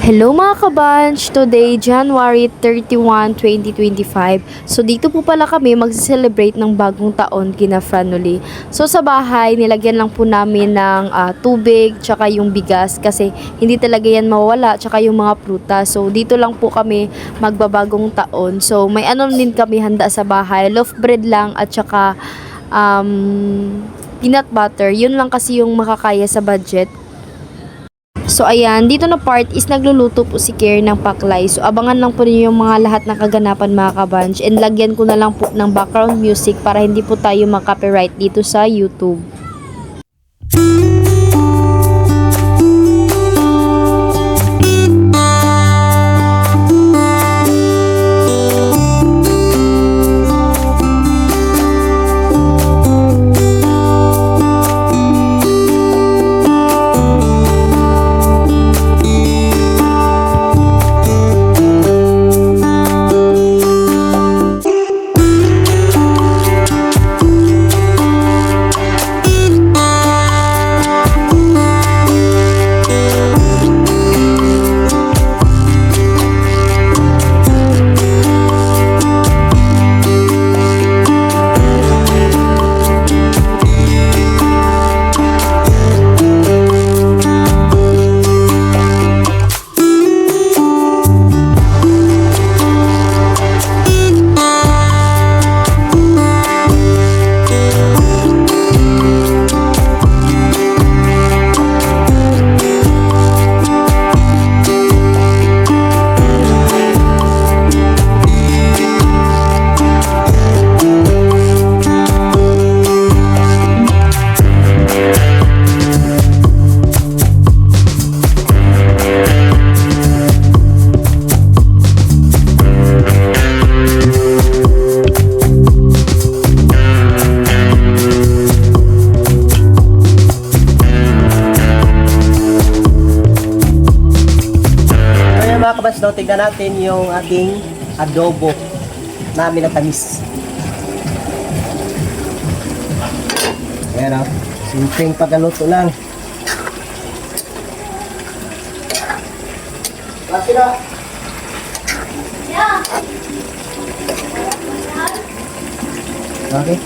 Hello mga kabanch! Today, January 31, 2025. So dito po pala kami mag-celebrate ng bagong taon kina Franoli. So sa bahay, nilagyan lang po namin ng tubig, tsaka yung bigas kasi hindi talaga yan mawala, tsaka yung mga prutas. So dito lang po kami magbabagong taon. So may ano din kami handa sa bahay, loaf bread lang at tsaka peanut butter. Yun lang kasi yung makakaya sa budget. So ayan, dito na part is nagluluto po si Kier ng paklay. So abangan lang po niyo yung mga lahat ng kaganapan mga kabanch. And lagyan ko na lang po ng background music para hindi po tayo makapiright dito sa YouTube. Mga kabats, no, tignan natin yung ating adobo namin na tamis. Ayan o, simpleng pagkaluto lang. Laki na! Okay.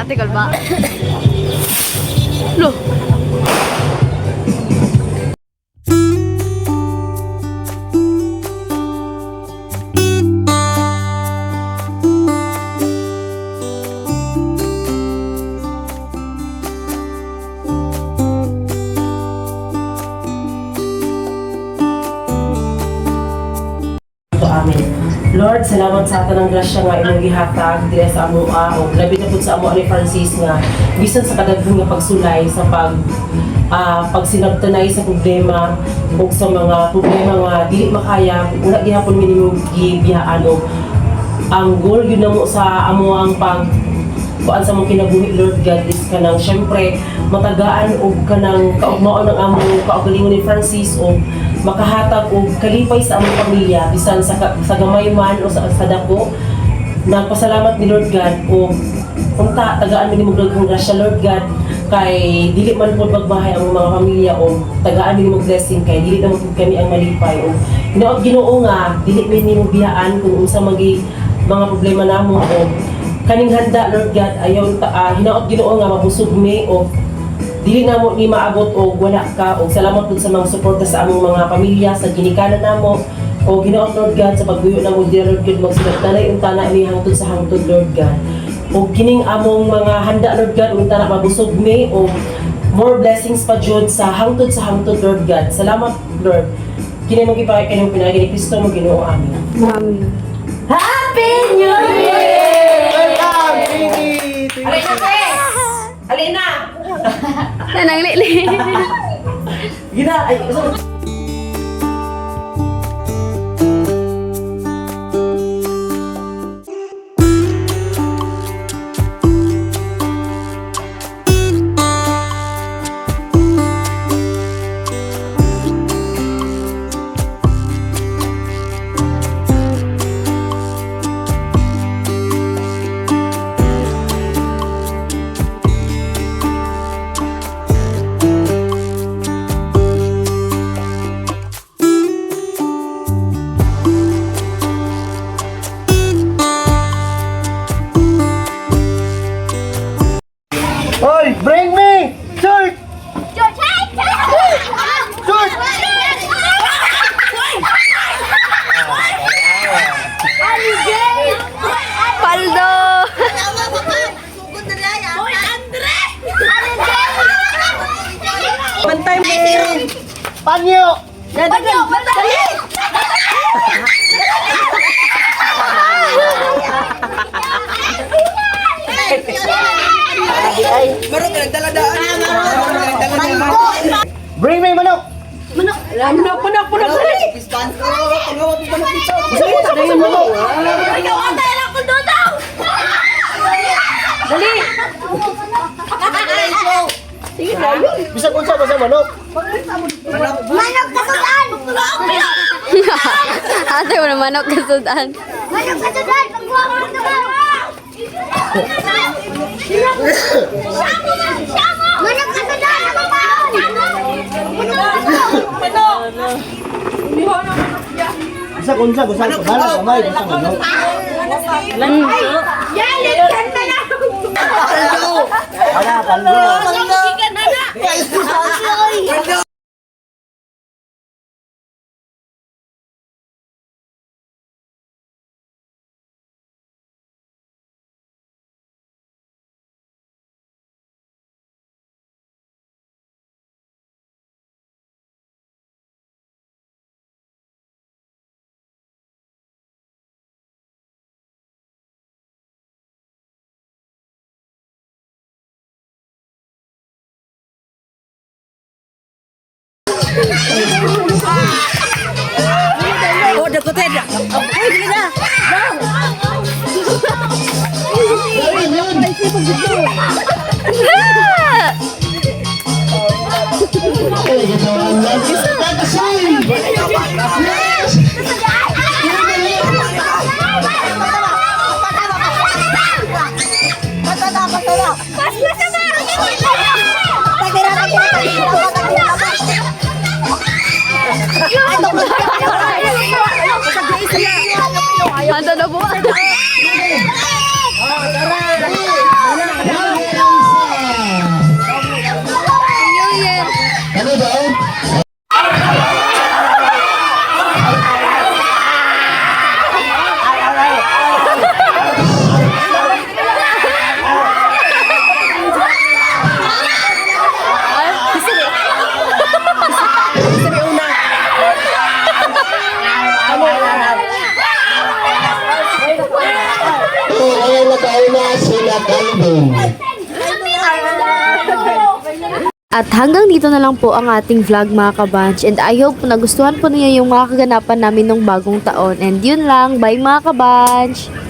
Ate kalba. Loh. amin. Lord, salamat sa tanang grasya nga imong gihatag dire sa amoa o labi na pud sa amoa ni Francis nga bisan sa kadaghan nga pagsulay sa pagsinabtanay sa problema o sa mga problema nga dili makaya wala gihapon minimum gibiyaan o ang goal yun namo sa amo ang kuan sa mong kinabuhi Lord God is kanang syempre matagaan og kanang kaugmaon ng among kaugalingon ni Francis o makahatag og kalipay sa among pamilya bisan sa gamay man o sa dako. Nagpasalamat ni Lord God o unta tagaan mi nimo daghang grasya Lord God kay dili man pud magbahay ang mga pamilya o tagaan mi nimo blessing kay dili naman pud kami ang malipay o hinaot Ginoo nga dili mi nimo biyaan kung unsa magi mga problema namo o kaning handa Lord God ayaw hinaot Ginoo nga mabusog mi o dili namo ni maabot o wala ka o salamat pud sa mga suporta sa among mga pamilya sa ginikanan namo o hinaot Lord God sa pagbuyo namo dear Lord God magsinagtanay unta na ini hangtod sa hangtod Lord God o kining among mga handa Lord God unta na mabusog mi o more blessings pa jud sa hangtod Lord God salamat Lord kini mo gipakay kanang pinagi ni Kristo mo Ginoo amin. Amen. Happy New Year! Welcome, Baby! Alina, te! Alina! Nanang lili. Gina, ay, Hoy, bring me! Shirt! Shirt! Paldo. bantay mo! Panyo! Bring me manok! Punak! Dali! Dali! Bisag unsa ba sa manok? Ate mo na manok kasudan. Bisag unsa ba sa bala kamay bisag manok? Wala paldo. Handa na po. Ano daw? At hanggang dito na lang po ang ating vlog mga kabanch. And I hope nagustuhan po niyo yung mga kaganapan namin ng bagong taon. And yun lang. Bye mga kabanch!